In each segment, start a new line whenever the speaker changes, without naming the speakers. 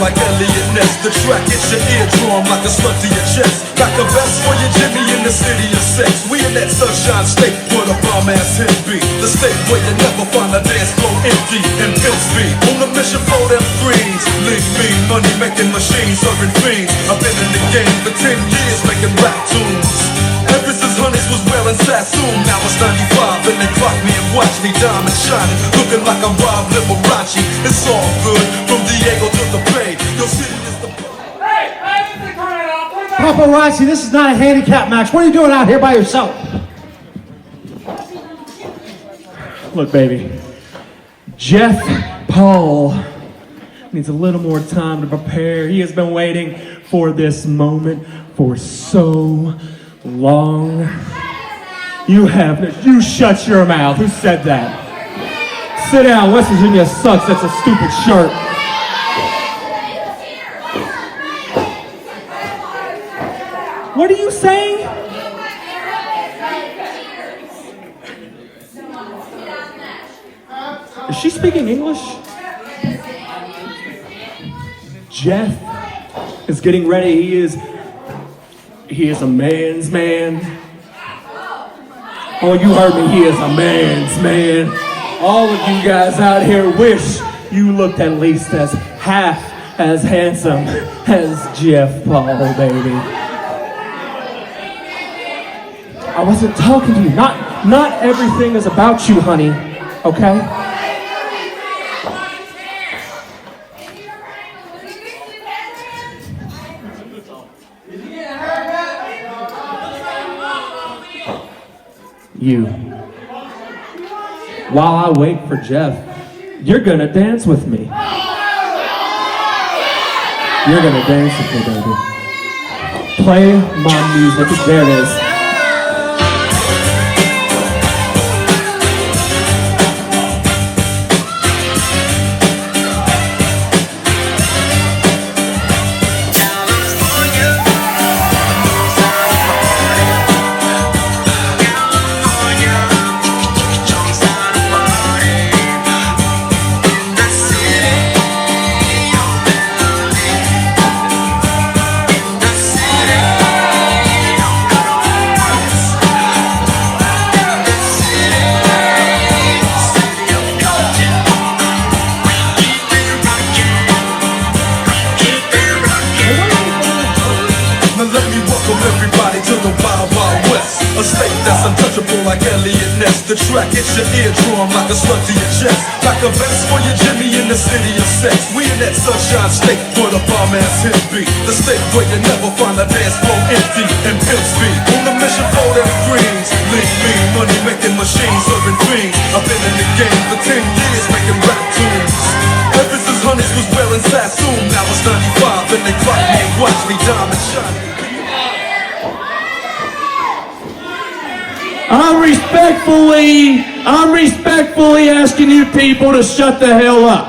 like Elliot Ness. The track hits your eardrum like a slug to your chest. Like a vest for your Jimmy in the city of sex. We in that sunshine state where the bomb ass him be. The state where you never find a dance floor empty and pimp speed. On the mission for them greens. Lean mean, money making machines, serving fiends. I've been in the game for 10 years making rap tunes. Ever since Honeys was wearing Sassoon. Now it's 95 and they clock me and watch me diamond shining, looking like I'm Rob Liberace. It's all good from Diego to the Bay. Your city is the
Paparazzi, this is not a handicap match. What are you doing out here by yourself? Look, baby, Jeff Paul needs a little more time to prepare. He has been waiting for this moment for so long. You shut your mouth. Who said that? Sit down. West Virginia sucks. That's a stupid shirt. What are you saying? Is she speaking English? Jeff is getting ready. He is a man's man. Oh, you heard me. He is a man's man. All of you guys out here wish you looked at least as half as handsome as Jeff Paul, baby. I wasn't talking to you. Not everything is about you, honey. Okay? You. While I wait for Jeff, you're gonna dance with me. You're gonna dance with me, baby. Play my music. There it is.
A state that's untouchable like Elliot Ness. The track hits your eardrum like a slug to your chest. Like a vest for your Jimmy in the city of sex. We in that sunshine state where the bomb ass him be. The state where you never find a dance floor empty and pimp speed. On the mission for them greens. Lean mean, money making machines, serving fiends. I've been in the game for 10 years making rap tunes. Ever since Honeys was wearing Sassoon. Now it's 95 and they clock me and watch me diamond shining.
I'm respectfully asking you people to shut the hell up.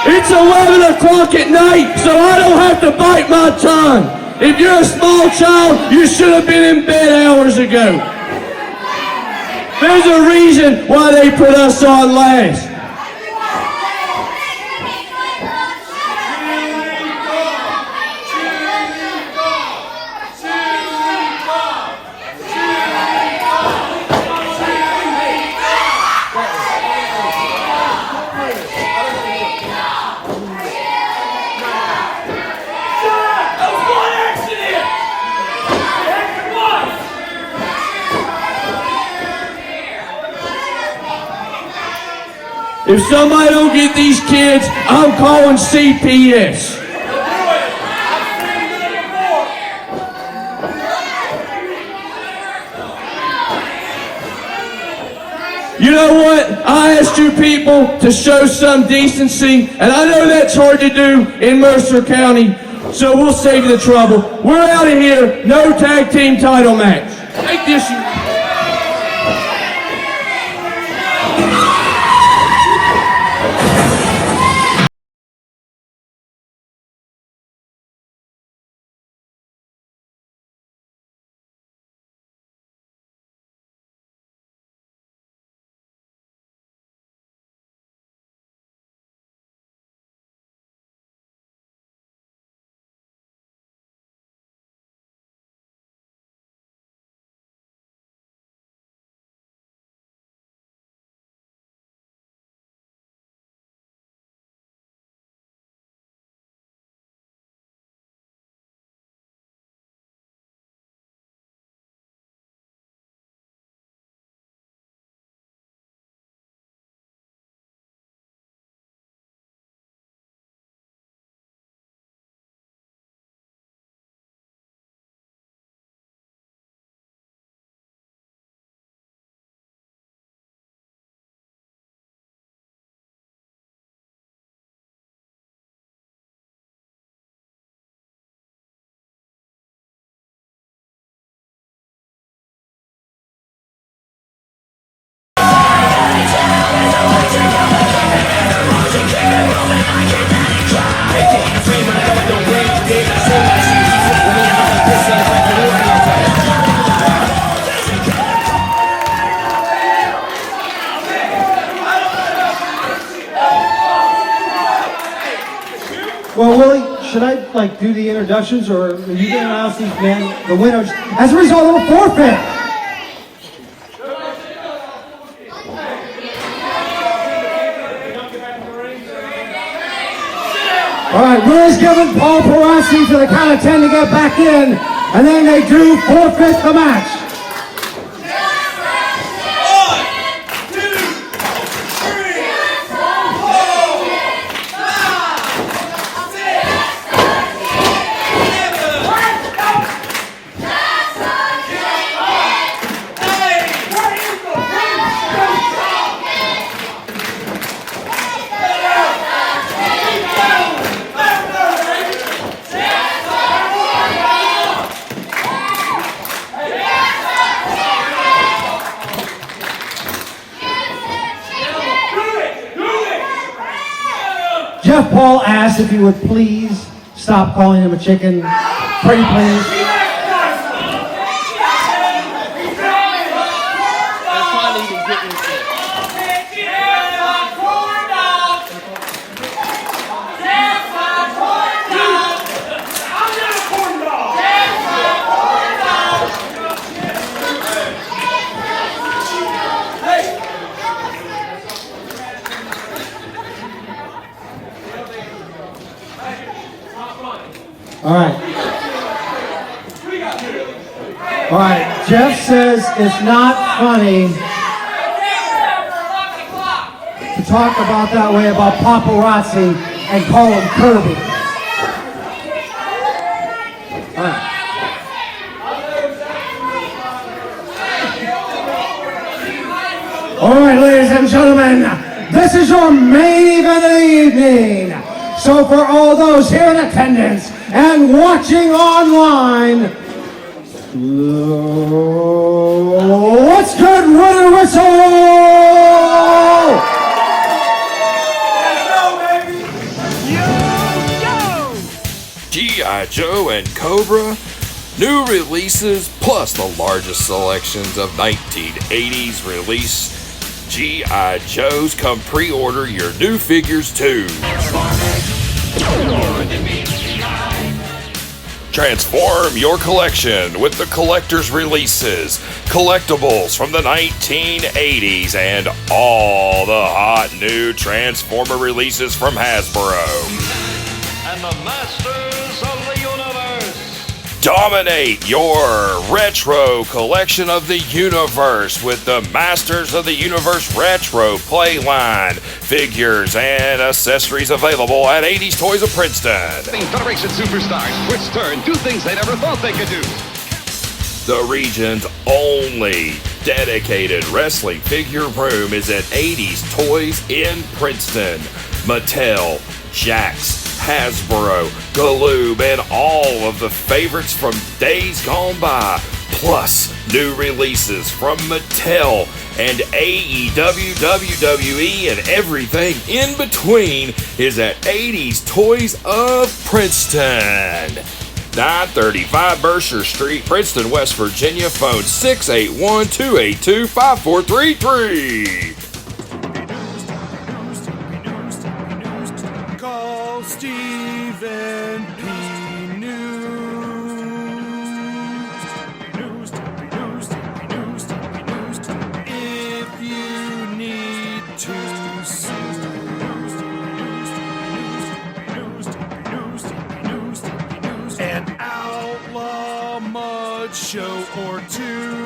It's 11 o'clock at night, so I don't have to bite my tongue. If you're a small child, you should have been in bed hours ago. There's a reason why they put us on last. If somebody don't get these kids, I'm calling CPS. You know what? I asked you people to show some decency, and I know that's hard to do in Mercer County, so we'll save you the trouble. We're out of here. No tag team title match. Take this.
like do the introductions, or are you going to announce these men, the winners, as a result of a forfeit? All right, Will's giving Paul Perazzi to the count of 10 to get back in, and then they do forfeit the match. Jeff Paul asked if he would please stop calling him a chicken. Pretty please. All right, Jeff says it's not funny to talk about that way about paparazzi and call him Kirby. All right, ladies and gentlemen, this is your main event of the evening. So for all those here in attendance and watching online, let's get ready to whistle!
G.I. Joe and Cobra, new releases plus the largest selections of 1980s release G.I. Joes. Come pre-order your new figures too. Transform your collection with the collector's releases, collectibles from the 1980s, and all the hot new Transformer releases from Hasbro.
And the Masters of the Universe.
Dominate your retro collection of the universe with the Masters of the Universe Retro Playline. Figures and accessories available at 80s Toys of Princeton.
Federation superstars twist turn, do things they never thought they could do.
The region's only dedicated wrestling figure room is at 80s Toys in Princeton. Mattel, Jax, Hasbro, Galoob, and all of the favorites from days gone by, plus new releases from Mattel and AEW, WWE, and everything in between is at 80s Toys of Princeton. 935 Berkshire Street, Princeton, West Virginia. Phone 681-282-5433.
Call Stephen P. News. If you need to sue. An outlaw mud show or two.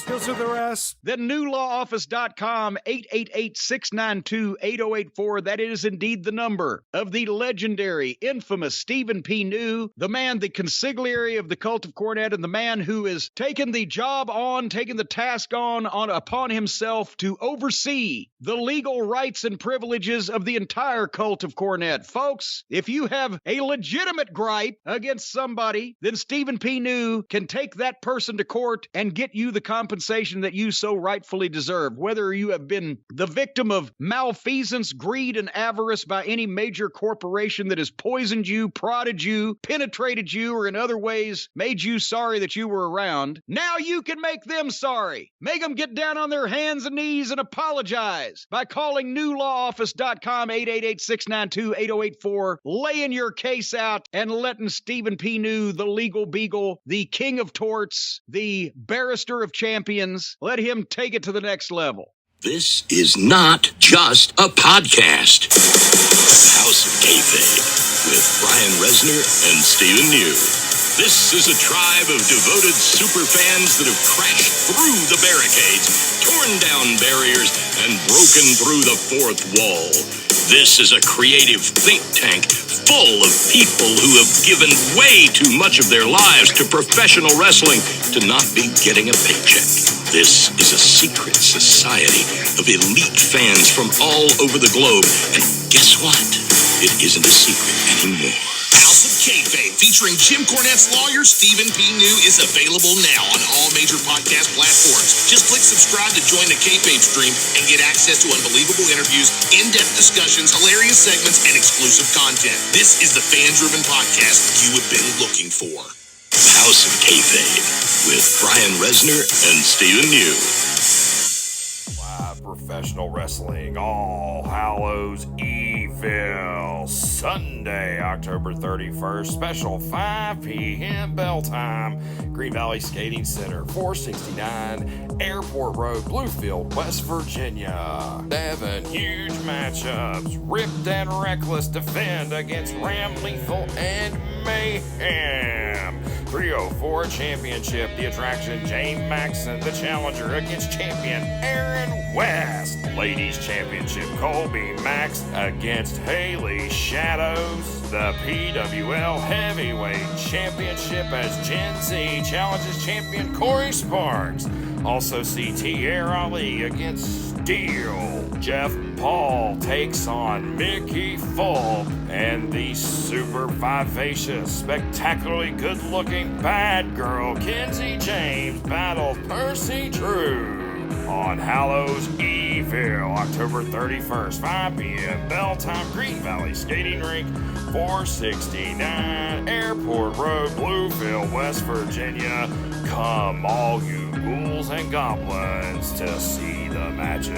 Those are the rest.
Then newlawoffice.com, 888-692-8084. That is indeed the number of the legendary, infamous Stephen P. New, the man, the consigliere of the cult of Cornette, and the man who has taken the job on, taken the task on upon himself to oversee the legal rights and privileges of the entire cult of Cornette. Folks, if you have a legitimate gripe against somebody, then Stephen P. New can take that person to court and get you the compensation compensation that you so rightfully deserve, whether you have been the victim of malfeasance, greed, and avarice by any major corporation that has poisoned you, prodded you, penetrated you, or in other ways made you sorry that you were around. Now you can make them sorry. Make them get down on their hands and knees and apologize by calling newlawoffice.com 888-692-8084, laying your case out and letting Stephen P. New, the legal beagle, the king of torts, the barrister of champions, let him take it to the next level.
This is not just a podcast. House of Kayfabe with Brian Resner and Stephen New. This is a tribe of devoted super fans that have crashed through the barricades, torn down barriers, and broken through the fourth wall. This is a creative think tank full of people who have given way too much of their lives to professional wrestling to not be getting a paycheck. This is a secret society of elite fans from all over the globe. And guess what? It isn't a secret anymore.
House of Kayfabe, featuring Jim Cornette's lawyer, Stephen P. New, is available now on all major podcast platforms. Just click subscribe to join the Kayfabe stream and get access to unbelievable interviews, in-depth discussions, hilarious segments, and exclusive content. This is the fan-driven podcast you have been looking for.
House of Kayfabe with Brian Resner and Stephen New.
Live professional wrestling, All Hallows Evil, Sunday, October 31st, special 5 p.m. bell time, Green Valley Skating Center, 469 Airport Road, Bluefield, West Virginia. 7 huge matchups. Ripped and Reckless defend against Ram Lethal and Mayhem. 304 Championship, the attraction James Maxson, the challenger against champion Aaron West. Ladies Championship, Colby Max against Haley Shadows. The PWL Heavyweight Championship as Gen Z challenges champion Corey Sparks. Also see T.R. Ali against Steel. Jeff Paul takes on Mickey Fulp, and the super vivacious, spectacularly good-looking bad girl Kenzie James battles Percy Drew. On Hallows Evil, October 31st, 5 p.m. bell time, Green Valley Skating Rink, 469 Airport Road, Bluefield, West Virginia. Come, all you ghouls and goblins, to see the matches.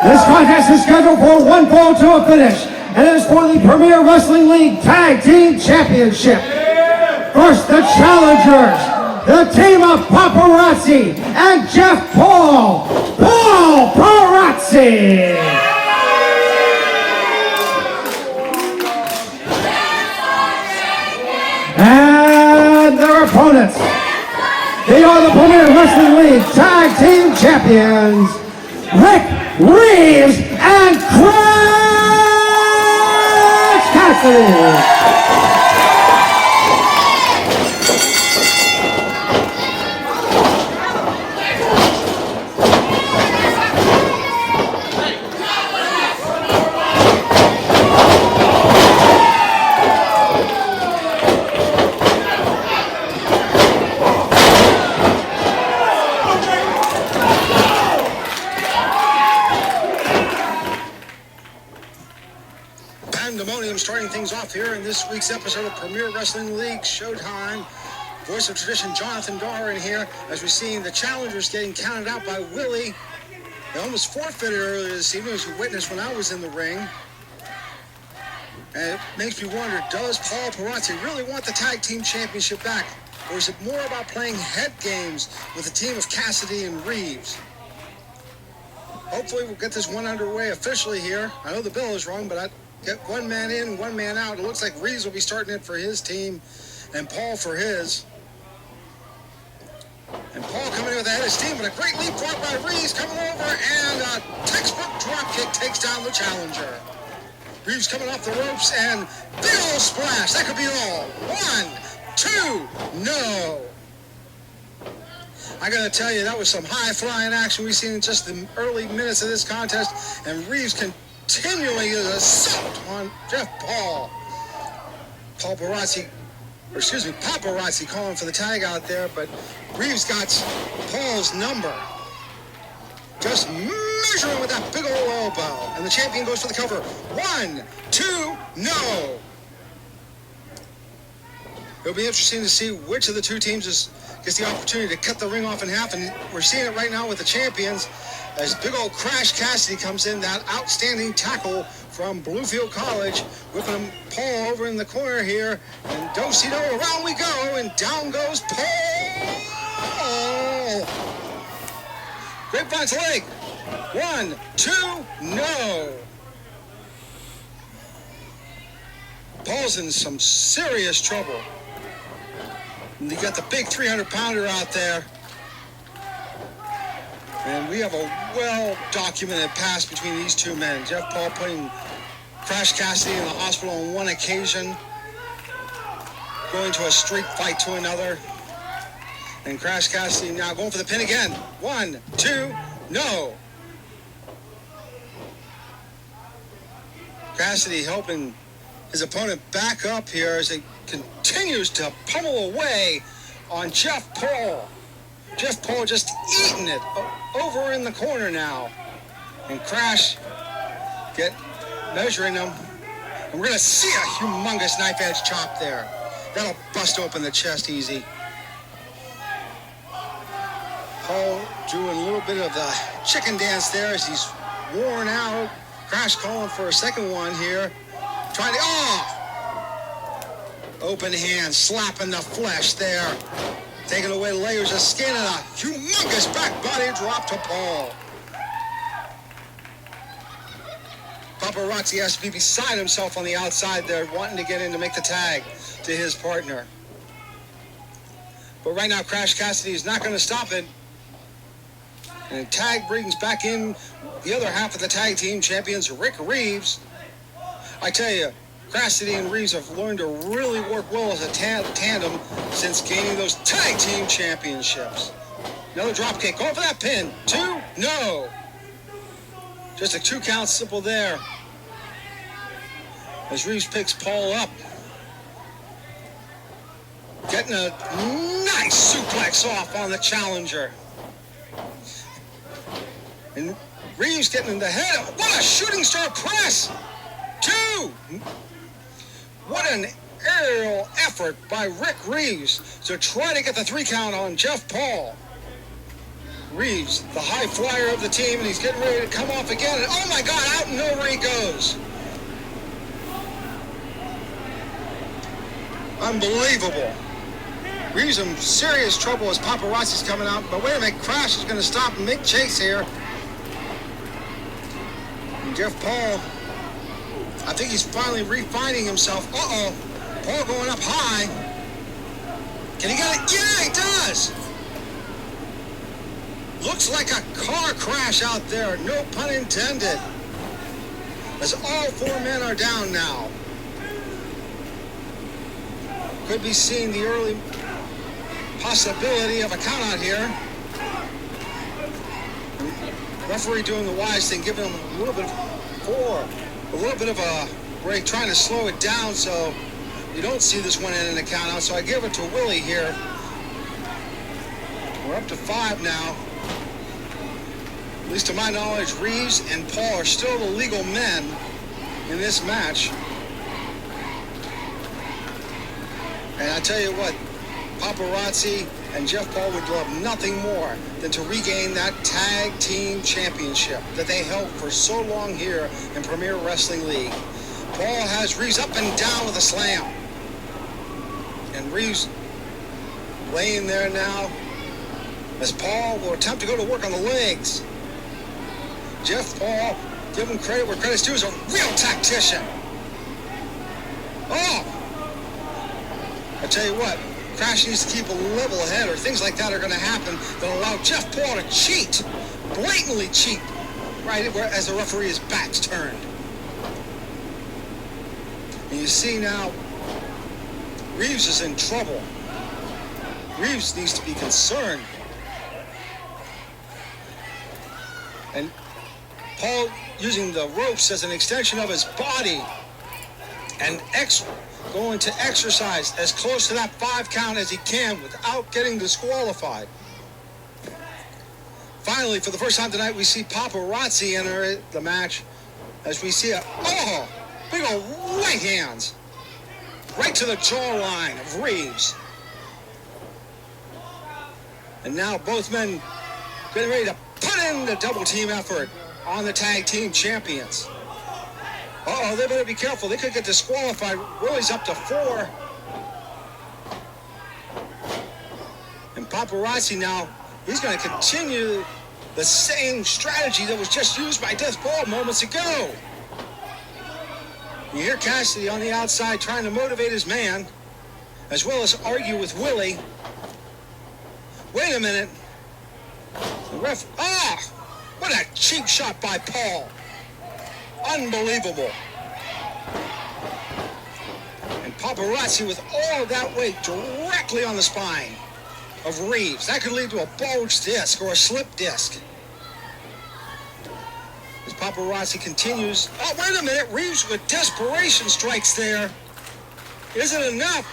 This contest is scheduled for one fall to a finish, and it is for the Premier Wrestling League Tag Team Championship. First, the challengers, the team of Paparazzi and Jeff Paul. Paul Paparazzi. And their opponents, they are the Premier Wrestling League Tag Team Champions, Rick Reeves and Chris Cassidy.
Starting things off here in this week's episode of Premier Wrestling League Showtime. Voice of Tradition, Jonathan Darr in here, as we're seeing the challengers getting counted out by Willie. They almost forfeited earlier this evening, as you witnessed when I was in the ring. And it makes me wonder, does Paul Paparazzi really want the Tag Team Championship back? Or is it more about playing head games with the team of Cassidy and Reeves? Hopefully we'll get this one underway officially here. I know the bill is wrong, but I get one man in, one man out. It looks like Reeves will be starting it for his team and Paul for his. And Paul coming in with the head of steam, but a great leapfrog by Reeves coming over, and a textbook drop kick takes down the challenger. Reeves coming off the ropes, and big old splash. That could be all. 1, 2, no. I gotta tell you, that was some high-flying action we've seen in just the early minutes of this contest, and Reeves continually is assault on Jeff Paul. Paul Paparazzi Paparazzi calling for the tag out there, but Reeves got Paul's number. Just measuring with that big old elbow. And the champion goes for the cover. 1, 2, no. It'll be interesting to see which of the two teams gets the opportunity to cut the ring off in half. And we're seeing it right now with the champions as big old Crash Cassidy comes in. That outstanding tackle from Bluefield College, whipping Paul over in the corner here. And do-si-do, around we go, and down goes Paul. Grapevine to leg. 1, 2, no. Paul's in some serious trouble. And you got the big 300-pounder out there. And we have a well-documented past between these two men. Jeff Paul putting Crash Cassidy in the hospital on one occasion, going to a street fight to another. And Crash Cassidy now going for the pin again. 1, 2, no. Cassidy helping his opponent back up here as he continues to pummel away on Jeff Paul. Jeff Paul just eating it over in the corner now. And Crash measuring him. And we're going to see a humongous knife edge chop there. That'll bust open the chest easy. Paul doing a little bit of the chicken dance there as he's worn out. Crash calling for a second one here. Trying to, open hand, slapping the flesh there. Taking away layers of skin and a humongous back body drop to Paul. Paparazzi has to be beside himself on the outside there, wanting to get in to make the tag to his partner. But right now, Crash Cassidy is not going to stop it. And tag brings back in the other half of the tag team champions, Rick Reeves. I tell you, Cassidy and Reeves have learned to really work well as a tandem since gaining those tag team championships. Another drop kick. Going for that pin. 2, no. Just a 2 count simple there. As Reeves picks Paul up. Getting a nice suplex off on the challenger. And Reeves getting in the head. What a shooting star press. 2. What an aerial effort by Rick Reeves to try to get the 3 count on Jeff Paul. Reeves, the high flyer of the team, and he's getting ready to come off again. And oh my God, out and over he goes. Unbelievable. Reeves in serious trouble as paparazzi's coming out. But wait a minute, Crash is going to stop and make chase here. And Jeff Paul, I think he's finally refining himself. Uh-oh. Paul going up high. Can he get it? Yeah, he does. Looks like a car crash out there. No pun intended. As all 4 men are down now. Could be seeing the early possibility of a count out here. Referee doing the wise thing, giving him a little bit of a break, trying to slow it down so you don't see this one in a count out. So I give it to Willie here. We're up to 5 now. At least to my knowledge, Reeves and Paul are still the legal men in this match. And I tell you what, Paparazzi and Jeff Paul would love nothing more than to regain that tag team championship that they held for so long here in Premier Wrestling League. Paul has Reeves up and down with a slam. And Reeves laying there now as Paul will attempt to go to work on the legs. Jeff Paul, give him credit where credit's due, is a real tactician. Oh! I tell you what, Crash needs to keep a level head or things like that are going to happen that allow Jeff Paul to cheat, blatantly cheat, right as the referee's back's turned. And you see now, Reeves is in trouble. Reeves needs to be concerned. And Paul using the ropes as an extension of his body and going to exercise as close to that 5 count as he can without getting disqualified. Finally, for the first time tonight, we see Paparazzi enter the match as we see big old right hands right to the jawline of Reeves. And now both men getting ready to put in the double team effort on the tag team champions. They better be careful. They could get disqualified. Willie's up to 4. And Paparazzi now, he's going to continue the same strategy that was just used by Death Paul moments ago. You hear Cassidy on the outside trying to motivate his man, as well as argue with Willie. Wait a minute. The ref, what a cheap shot by Paul. Unbelievable. And Paparazzi with all of that weight directly on the spine of Reeves. That could lead to a bulged disc or a slip disc. As Paparazzi continues. Wait a minute. Reeves with desperation strikes there. Is it enough?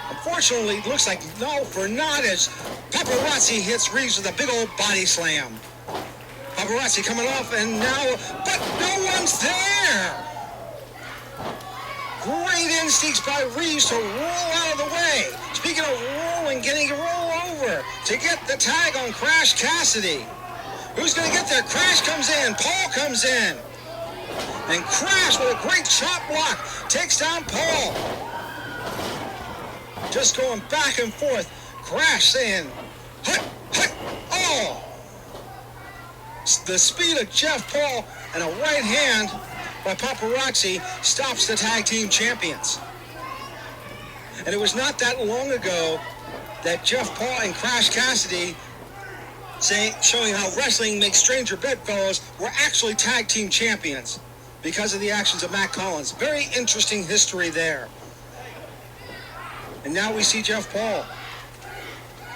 Unfortunately, it looks like no for not as Paparazzi hits Reeves with a big old body slam. Paparazzi coming off and now, but no one's there. Great instincts by Reeves to roll out of the way. Speaking of rolling, getting a roll over to get the tag on Crash Cassidy. Who's going to get there? Crash comes in. Paul comes in. And Crash with a great chop block takes down Paul. Just going back and forth. Crash saying, hut, hut, oh. The speed of Jeff Paul and a right hand by Paparazzi stops the tag team champions. And it was not that long ago that Jeff Paul and Crash Cassidy, showing how wrestling makes stranger bedfellows, were actually tag team champions because of the actions of Matt Collins. Very interesting history there. And now we see Jeff Paul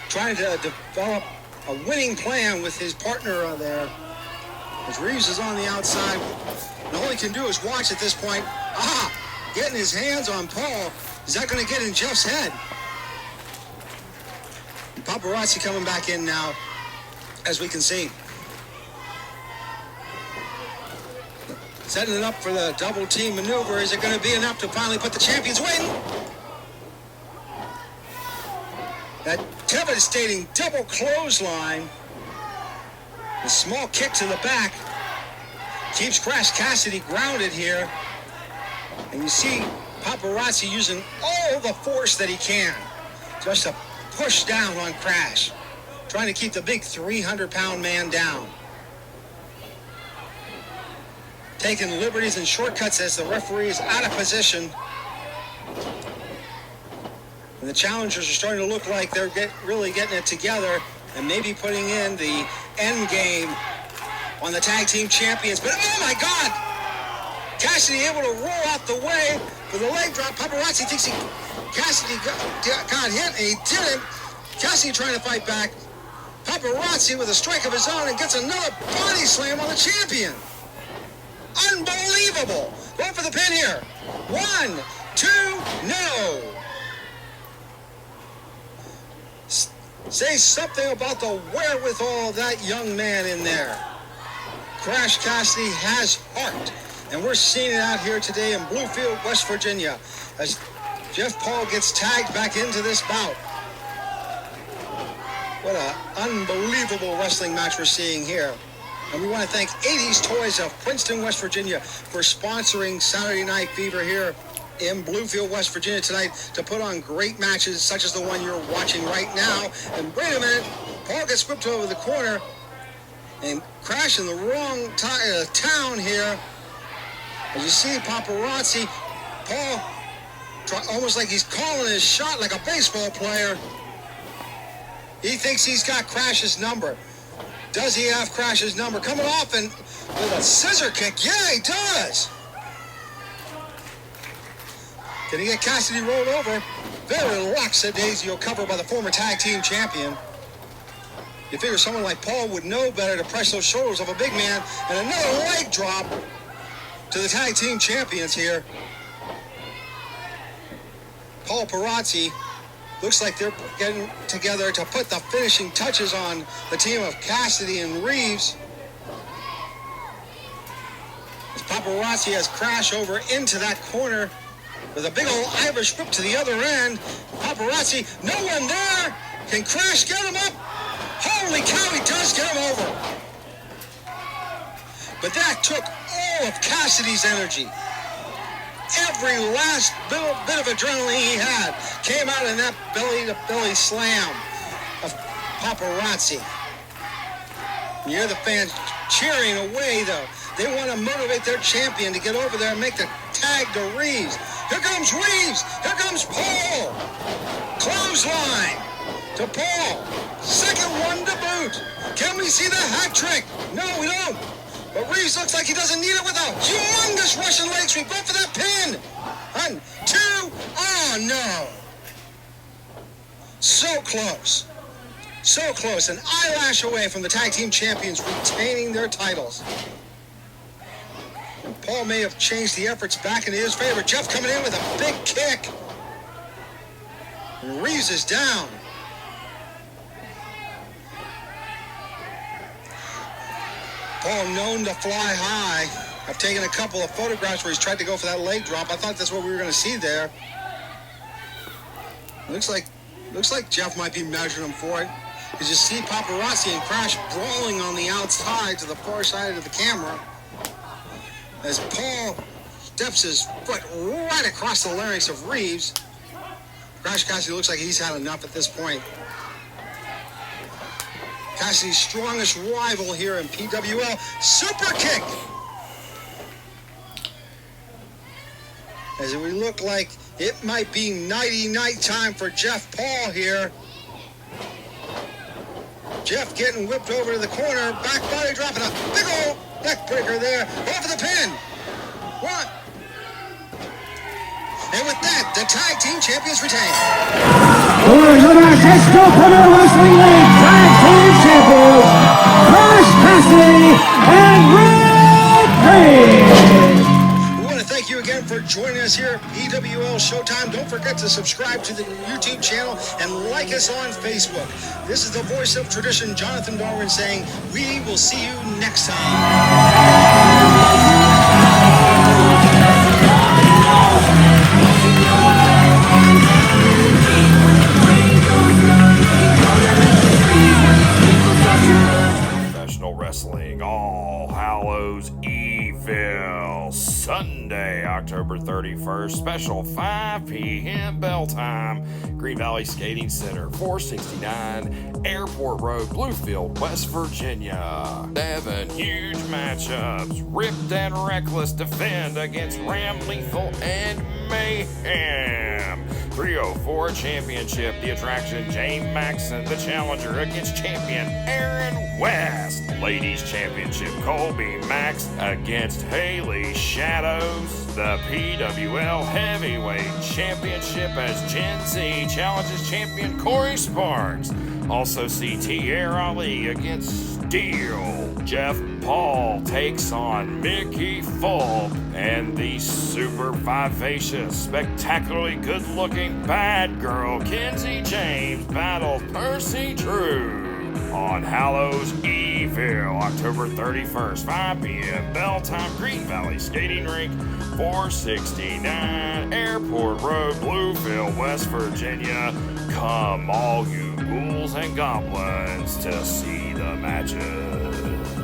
trying to develop a winning plan with his partner there. As Reeves is on the outside, and all he can do is watch at this point. Getting his hands on Paul. Is that going to get in Jeff's head? And Paparazzi coming back in now, as we can see. Setting it up for the double team maneuver. Is it going to be enough to finally put the champions win? That devastating double clothesline. The small kick to the back keeps Crash Cassidy grounded here. And you see Paparazzi using all the force that he can just to push down on Crash, trying to keep the big 300-pound man down. Taking liberties and shortcuts as the referee is out of position. And the challengers are starting to look like they're really getting it together and maybe putting in the end game on the tag team champions. But oh my God! Cassidy able to roll out the way for the leg drop. Paparazzi thinks Cassidy got hit and he didn't. Cassidy trying to fight back. Paparazzi with a strike of his own and gets another body slam on the champion. Unbelievable. Going for the pin here. 1, 2, no. Say something about the wherewithal of that young man in there. Crash Cassidy has heart. And we're seeing it out here today in Bluefield, West Virginia, as Jeff Paul gets tagged back into this bout. What an unbelievable wrestling match we're seeing here. And we want to thank 80s Toys of Princeton, West Virginia for sponsoring Saturday Night Fever here in Bluefield, West Virginia tonight to put on great matches such as the one you're watching right now. And wait a minute, Paul gets whipped over the corner and Crash in the wrong town here. As you see Paparazzi, Paul almost like he's calling his shot like a baseball player. He thinks he's got Crash's number. Does he have Crash's number? Coming off and with a scissor kick. Yeah, he does. Can he get Cassidy rolled over? Very lackadaisical cover by the former tag team champion. You figure someone like Paul would know better to press those shoulders of a big man, and another leg drop to the tag team champions here. Paul Perazzi. Looks like they're getting together to put the finishing touches on the team of Cassidy and Reeves. As Paparazzi has crashed over into that corner with a big old Irish whip to the other end. Paparazzi, no one there. Can Crash get him up? Holy cow, he does get him over. But that took all of Cassidy's energy. Every last bit of adrenaline he had came out in that belly-to-belly slam of Paparazzi. You hear the fans cheering away, though. They want to motivate their champion to get over there and make the tag to Reeves. Here comes Reeves. Here comes Paul. Clothesline to Paul. Second one to boot. Can we see the hat trick? No, we don't. But Reeves looks like he doesn't need it with a humongous Russian leg sweep. Go for that pin. 1, 2. Oh, no. So close. So close. An eyelash away from the tag team champions retaining their titles. And Paul may have changed the efforts back into his favor. Jeff coming in with a big kick. And Reeves is down. Paul known to fly high. I've taken a couple of photographs where he's tried to go for that leg drop. I thought that's what we were going to see there. Looks like Jeff might be measuring him for it. You just see Paparazzi and Crash brawling on the outside to the far side of the camera as Paul steps his foot right across the larynx of Reeves. Crash Cassidy looks like he's had enough at this point. Cassidy's strongest rival here in PWL. Super kick! As we look like it might be nighty-night time for Jeff Paul here. Jeff getting whipped over to the corner. Back body dropping a big old neck breaker there. Go for the pin. 1. And with that, the tag team champions retain.
Winners of our Disco Premier Wrestling League Tag Team Champions, Crash Cassidy and Red Reeves.
We want to thank you again for joining us here at PWL Showtime. Don't forget to subscribe to the YouTube channel and like us on Facebook. This is the voice of tradition, Jonathan Darwin, saying, we will see you next time.
Professional Wrestling All Hallows Evil, Sunday, October 31st, special 5 p.m. bell time, Green Valley Skating Center, 469 Airport Road, Bluefield, West Virginia. 7 huge matchups. Ripped and Reckless defend against Ram Lethal and Mayhem. 304 Championship, the attraction James Maxson, the challenger, against champion Aaron West. Ladies Championship, Colby Max against Haley Shadows. The PWL Heavyweight Championship as Gen Z challenges champion Corey Sparks. Also see T.R. Ali against Steel. Jeff Paul takes on Mickey Fulp, and the super vivacious, spectacularly good-looking bad girl Kenzie James battles Percy Drew on Hallows Evil, October 31st, 5 p.m. bell time, Green Valley Skating Rink, 469 Airport Road, Bluefield, West Virginia. Come all you ghouls and goblins to see the matches.